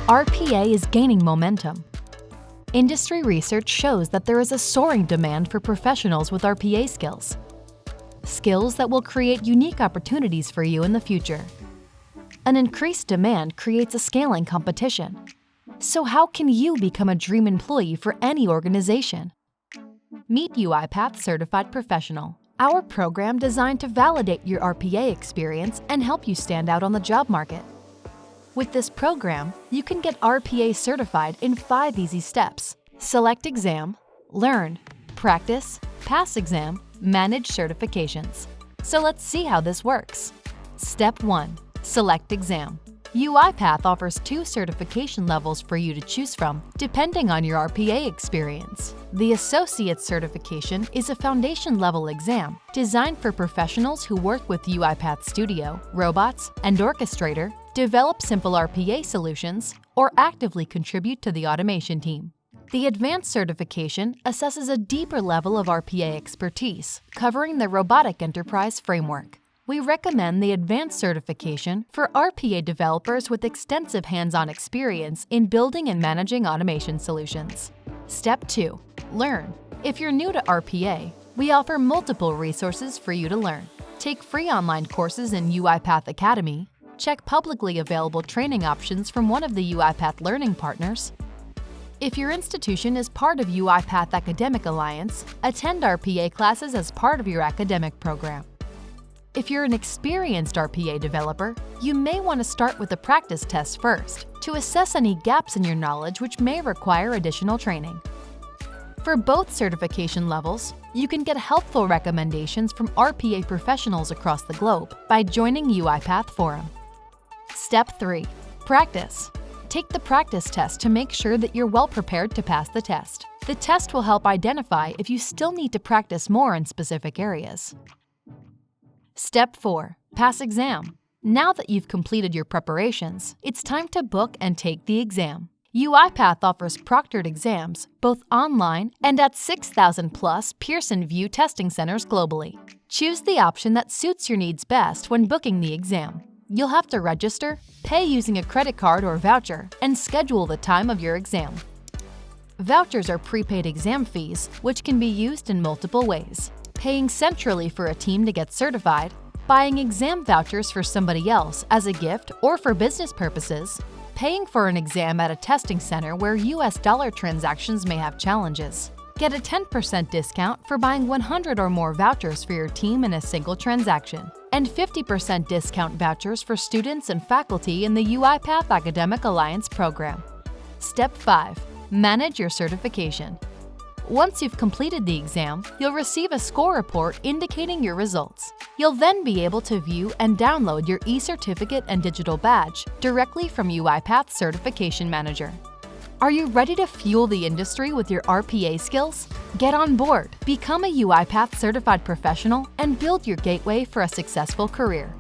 RPA is gaining momentum. Industry research shows that there is a soaring demand for professionals with RPA skills. Skills that will create unique opportunities for you in the future. An increased demand creates a scaling competition. So how can you become a dream employee for any organization? Meet UiPath Certified Professional, our program designed to validate your RPA experience and help you stand out on the job market. With this program, you can get RPA certified in 5 easy steps. Select exam, learn, practice, pass exam, manage certifications. So let's see how this works. Step 1. Select exam. UiPath offers 2 certification levels for you to choose from, depending on your RPA experience. The Associate Certification is a foundation-level exam designed for professionals who work with UiPath Studio, robots, and Orchestrator, develop simple RPA solutions, or actively contribute to the automation team. The Advanced Certification assesses a deeper level of RPA expertise, covering the Robotic Enterprise Framework. We recommend the Advanced Certification for RPA developers with extensive hands-on experience in building and managing automation solutions. Step 2. Learn. If you're new to RPA, we offer multiple resources for you to learn. Take free online courses in UiPath Academy, check publicly available training options from one of the UiPath Learning Partners. If your institution is part of UiPath Academic Alliance, attend RPA classes as part of your academic program. If you're an experienced RPA developer, you may want to start with a practice test first to assess any gaps in your knowledge which may require additional training. For both certification levels, you can get helpful recommendations from RPA professionals across the globe by joining UiPath Forum. Step 3. Practice. Take the practice test to make sure that you're well prepared to pass the test. The test will help identify if you still need to practice more in specific areas. Step 4. Pass exam. Now that you've completed your preparations, it's time to book and take the exam. UiPath offers proctored exams, both online and at 6,000+ Pearson VUE testing centers globally. Choose the option that suits your needs best when booking the exam. You'll have to register, pay using a credit card or voucher, and schedule the time of your exam. Vouchers are prepaid exam fees, which can be used in multiple ways. Paying centrally for a team to get certified, buying exam vouchers for somebody else as a gift or for business purposes, paying for an exam at a testing center where US dollar transactions may have challenges. Get a 10% discount for buying 100 or more vouchers for your team in a single transaction, and 50% discount vouchers for students and faculty in the UiPath Academic Alliance program. Step 5. Manage your certification. Once you've completed the exam, you'll receive a score report indicating your results. You'll then be able to view and download your e-certificate and digital badge directly from UiPath Certification Manager. Are you ready to fuel the industry with your RPA skills? Get on board, become a UiPath Certified Professional, and build your gateway for a successful career.